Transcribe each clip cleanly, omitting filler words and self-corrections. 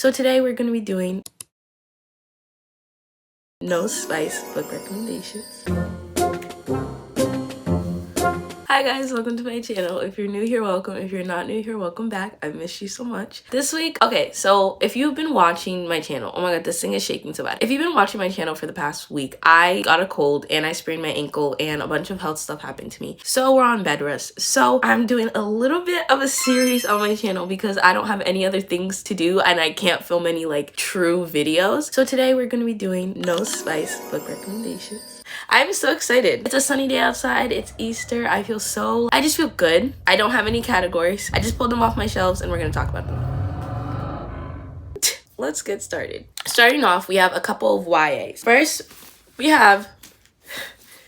So today we're going to be doing no spice book recommendations. Hi guys, welcome to my channel. If you're new here, welcome. If you're not new here, welcome back. I miss you so much. This week, okay, so if you've been watching my channel, oh my god, this thing is shaking so bad. If you've been watching my channel for the past week, I got a cold and I sprained my ankle and a bunch of health stuff happened to me. So we're on bed rest. So I'm doing a little bit of a series on my channel because I don't have any other things to do and I can't film any like true videos. So today we're going to be doing no spice book recommendations. I'm so excited. It's a sunny day outside. It's Easter. I just feel good. I don't have any categories. I just pulled them off my shelves and we're gonna talk about them. Let's get started. Starting off, we have a couple of YAs. First, we have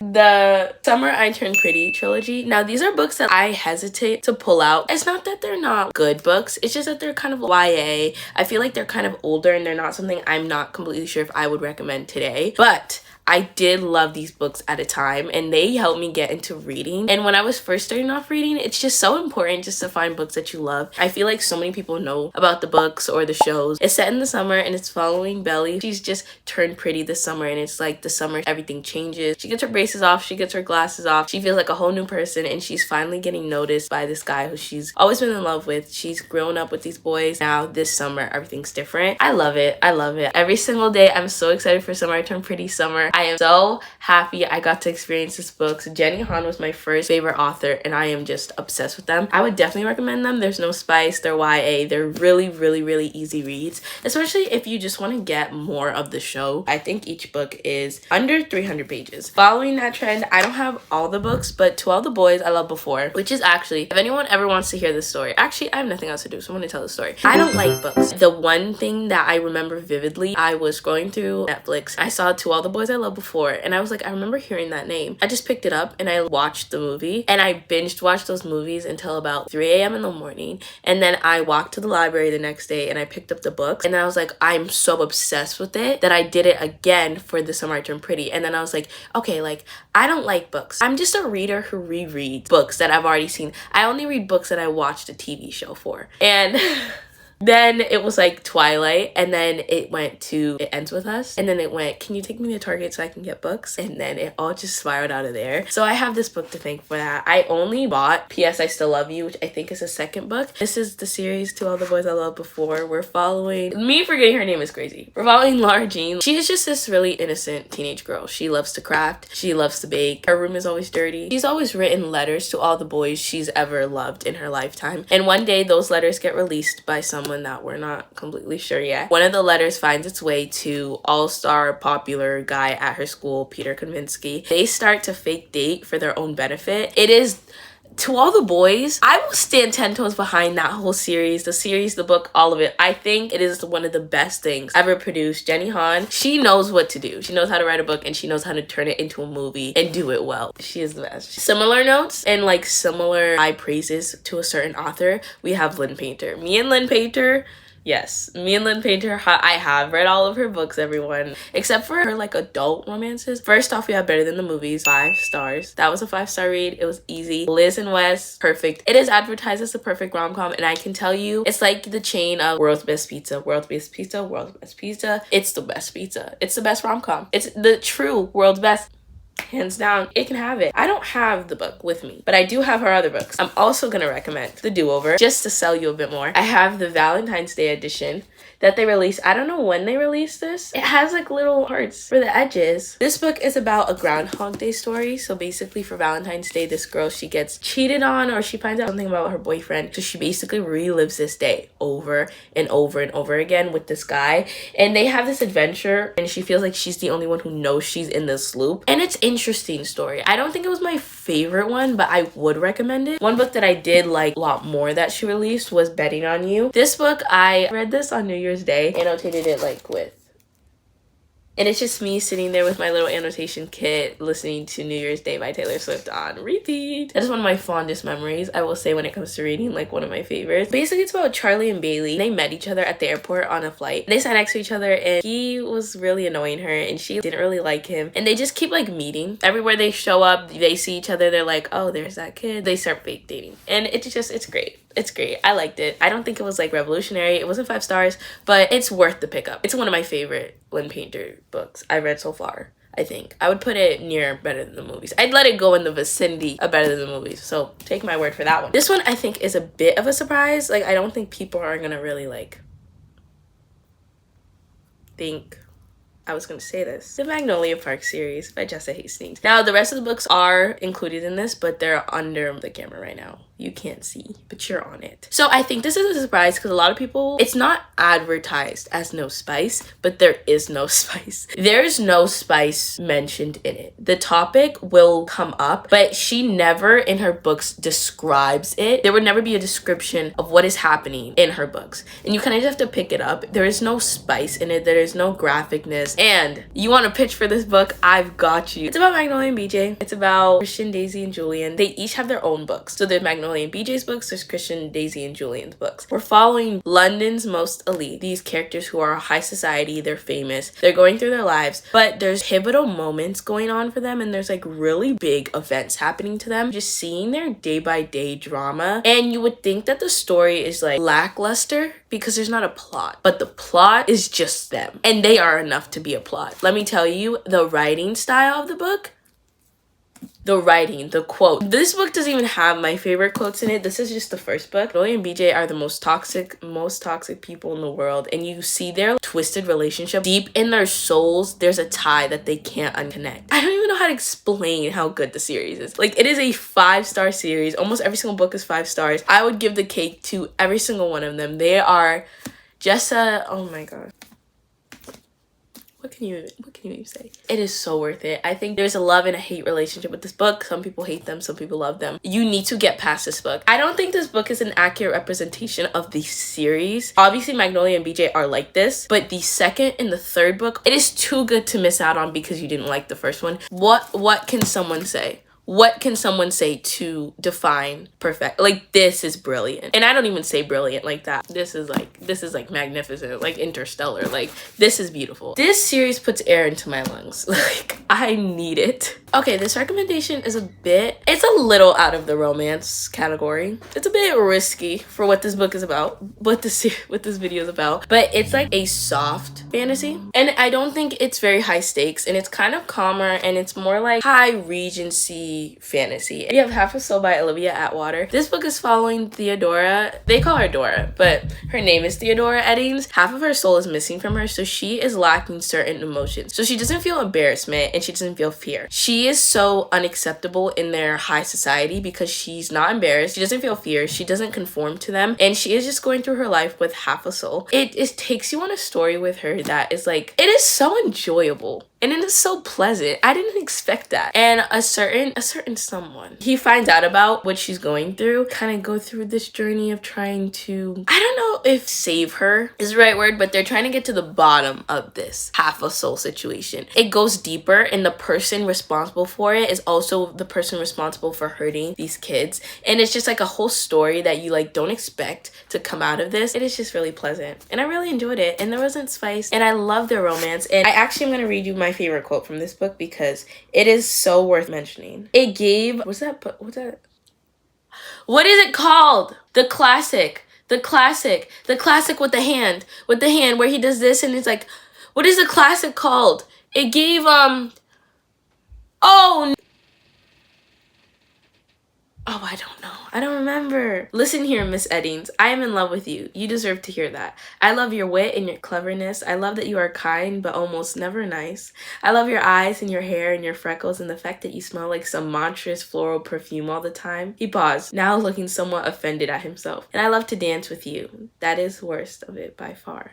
the Summer I Turned Pretty trilogy. Now, these are books that I hesitate to pull out. It's not that they're not good books. It's just that they're kind of YA. I feel like they're kind of older and they're not something I'm not completely sure if I would recommend today. But I did love these books at a time and they helped me get into reading. And when I was first starting off reading, it's just so important just to find books that you love. I feel like so many people know about the books or the shows. It's set in the summer and it's following Belly. She's just turned pretty this summer and it's like the summer everything changes. She gets her braces off, she gets her glasses off. She feels like a whole new person and she's finally getting noticed by this guy who she's always been in love with. She's grown up with these boys. Now this summer, everything's different. I love it. I love it. Every single day, I'm so excited for Summer I Turned Pretty summer. I am so happy I got to experience this book. So Jenny Han was my first favorite author and I am just obsessed with them. I would definitely recommend them. There's no spice, they're YA, they're really easy reads, especially if you just want to get more of the show. I think each book is under 300 pages. Following that trend, I don't have all the books, but To All the Boys I Loved Before, which is actually, if anyone ever wants to hear this story, actually I have nothing else to do, so I'm going to tell the story. I don't like books. The one thing that I remember vividly, I was scrolling through Netflix, I saw To All the Boys I Loved Before, and I was like, I remember hearing that name. I just picked it up and I watched the movie and I binged watched those movies until about 3 a.m. in the morning. And then I walked to the library the next day and I picked up the books and I was like, I'm so obsessed with it that I did it again for The Summer I Turned Pretty. And then I was like, okay, like I don't like books. I'm just a reader who rereads books that I've already seen. I only read books that I watched a TV show for. And then it was like Twilight, and then it went to It Ends With Us, and then it went, can you take me to Target so I can get books? And then it all just spiraled out of there. So I have this book to thank for that. I only bought P.S. I Still Love You, which I think is the second book. This is the series To All the Boys I Loved Before. We're following, me forgetting her name is crazy. We're following Lara Jean. She is just this really innocent teenage girl. She loves to craft. She loves to bake. Her room is always dirty. She's always written letters to all the boys she's ever loved in her lifetime. And one day those letters get released by someone that we're not completely sure yet. One of the letters finds its way to all-star popular guy at her school, Peter Kaminsky. They start to fake date for their own benefit. It is To All the Boys. I will stand 10 toes behind that whole series, the book, all of it. I think it is one of the best things ever produced. Jenny Han, she knows what to do. She knows how to write a book and she knows how to turn it into a movie and do it well. She is the best. Similar notes and like similar high praises to a certain author, we have Lynn Painter. Me and Lynn Painter, yes, me and Lynn Painter, I have read all of her books, everyone, except for her like adult romances. First off, we have Better Than the Movies, 5 stars. That was a 5-star read. It was easy. Liz and Wes, perfect. It is advertised as the perfect rom-com, and I can tell you, it's like the chain of World's Best Pizza, World's Best Pizza, World's Best Pizza. It's the best pizza. It's the best rom-com. It's the true World's Best. Hands down, it can have it. I don't have the book with me, but I do have her other books. I'm also gonna recommend The Do-Over, just to sell you a bit more. I have the Valentine's Day edition that they released. I don't know when they released this. It has like little hearts for the edges. This book is about a Groundhog Day story. So basically for Valentine's Day, this girl, she gets cheated on or she finds out something about her boyfriend. So she basically relives this day over and over and over again with this guy. And they have this adventure and she feels like she's the only one who knows she's in this loop. And it's interesting story. I don't think it was my favorite one, but I would recommend it. One book that I did like a lot more that she released was Betting on You. This book, I read this on New Year's Day, annotated it like with, and it's just me sitting there with my little annotation kit listening to New Year's Day by Taylor Swift on repeat. That is one of my fondest memories, I will say, when it comes to reading, like one of my favorites. Basically, it's about Charlie and Bailey. They met each other at the airport on a flight. They sat next to each other and he was really annoying her and she didn't really like him. And they just keep like meeting. Everywhere they show up, they see each other, they're like, oh, there's that kid. They start fake dating. And it's great. It's great. I liked it. I don't think it was like revolutionary. It wasn't 5 stars, but it's worth the pickup. It's one of my favorite Lynn Painter books I've read so far. I think I would put it near better than the movies. I'd let it go in the vicinity of better than the movies. So take my word for that one. This one I think is a bit of a surprise. Like, I don't think people are gonna really like think I was going to say this. The Magnolia Park series by Jessa Hastings. Now, the rest of the books are included in this, but they're under the camera right now. You can't see, but you're on it. So I think this is a surprise because a lot of people, it's not advertised as no spice, but there is no spice. There's no spice mentioned in it. The topic will come up, but she never in her books describes it. There would never be a description of what is happening in her books. And you kind of just have to pick it up. There is no spice in it. There is no graphicness. And you want to pitch for this book? I've got you. It's about Magnolia and BJ. It's about Christian, Daisy, and Julian. They each have their own books. So there's Magnolia and BJ's books, there's Christian, Daisy, and Julian's books. We're following London's most elite. These characters who are high society, they're famous, they're going through their lives, but there's pivotal moments going on for them, and there's like really big events happening to them. Just seeing their day-by-day drama, and you would think that the story is like lackluster because there's not a plot, but the plot is just them, and they are enough to be a plot. Let me tell you, the writing style of the book, the writing, the quote. This book doesn't even have my favorite quotes in it. This is just the first book. Roy and BJ are the most toxic people in the world, and you see their twisted relationship. Deep in their souls, there's a tie that they can't unconnect. I don't even know how to explain how good the series is. Like, it is a 5-star series. Almost every single book is 5 stars. I would give the cake to every single one of them. They are just oh my god. What can you even say? It is so worth it. I think there's a love and a hate relationship with this book. Some people hate them, some people love them. You need to get past this book. I don't think this book is an accurate representation of the series. Obviously, Magnolia and BJ are like this, but the second and the third book, it is too good to miss out on because you didn't like the first one. What can someone say? What can someone say to define perfect? Like, this is brilliant. And I don't even say brilliant like that. This is like magnificent, like interstellar. Like, this is beautiful. This series puts air into my lungs. Like, I need it. Okay, this recommendation is it's a little out of the romance category. It's a bit risky for what this book is about, what this video is about, but it's like a soft fantasy. And I don't think it's very high stakes, and it's kind of calmer, and it's more like high Regency fantasy. We have Half a Soul by Olivia Atwater. This book is following Theodora. They call her Dora, but her name is Theodora Eddings. Half of her soul is missing from her, so she is lacking certain emotions. So she doesn't feel embarrassment, and she doesn't feel fear. She is so unacceptable in their high society because she's not embarrassed, she doesn't feel fear, she doesn't conform to them, and she is just going through her life with half a soul. It takes you on a story with her that is like, it is so enjoyable. And it is so pleasant. I didn't expect that. And a certain someone, he finds out about what she's going through, kind of go through this journey of trying to, I don't know if save her is the right word, but they're trying to get to the bottom of this half a soul situation. It goes deeper, and the person responsible for it is also the person responsible for hurting these kids. And it's just like a whole story that you like don't expect to come out of this. It is just really pleasant. And I really enjoyed it. And there wasn't spice. And I love their romance. And I actually am going to read you my favorite quote from this book because it is so worth mentioning. It gave, what is it called? The classic with the hand where he does this, and it's like, what is the classic called? It gave I don't know. I don't remember. Listen here, Miss Eddings. I am in love with you. You deserve to hear that. I love your wit and your cleverness. I love that you are kind, but almost never nice. I love your eyes and your hair and your freckles and the fact that you smell like some monstrous floral perfume all the time. He paused, now looking somewhat offended at himself. And I love to dance with you. That is worst of it by far.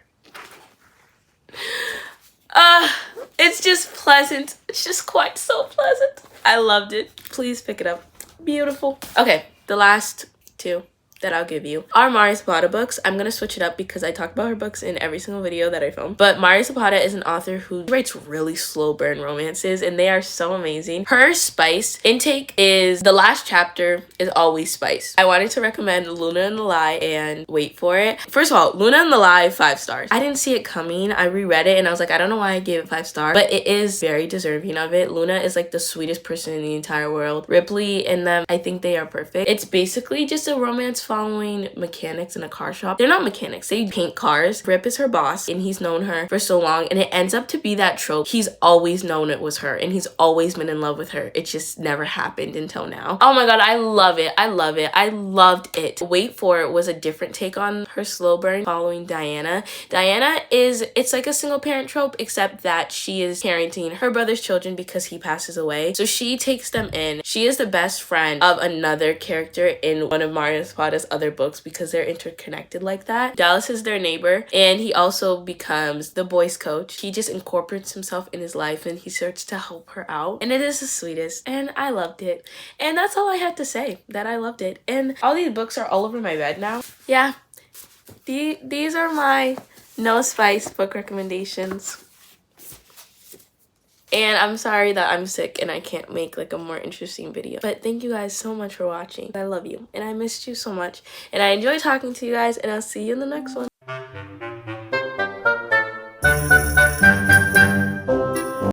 It's just pleasant. It's just quite so pleasant. I loved it. Please pick it up. Beautiful. Okay, the last 2 that I'll give you are Mariana Zapata books. I'm gonna switch it up because I talk about her books in every single video that I film. But Mariana Zapata is an author who writes really slow burn romances, and they are so amazing. Her spice intake is, the last chapter is always spice. I wanted to recommend Luna and the Lie, and wait for it. First of all, Luna and the Lie, 5 stars. I didn't see it coming. I reread it and I was like, I don't know why I gave it 5 stars, but it is very deserving of it. Luna is like the sweetest person in the entire world. Ripley and them, I think they are perfect. It's basically just a romance following mechanics in a car shop. They're not mechanics, they paint cars. Rip is her boss and he's known her for so long, and it ends up to be that trope. He's always known it was her and he's always been in love with her. It just never happened until now. Oh my god, I love it. I love it. I loved it. Wait for It was a different take on her slow burn following Diana. Diana is, it's like a single parent trope, except that she is parenting her brother's children because he passes away. So she takes them in. She is the best friend of another character in one of Mariana Zapata's other books because they're interconnected like that. Dallas is their neighbor and he also becomes the boys coach. He just incorporates himself in his life and he starts to help her out, and it is the sweetest, and I loved it. And that's all I have to say, that I loved it. And all these books are all over my bed now. Yeah, these are my no spice book recommendations. And I'm sorry that I'm sick and I can't make like a more interesting video. But thank you guys so much for watching. I love you and I missed you so much. And I enjoy talking to you guys, and I'll see you in the next one.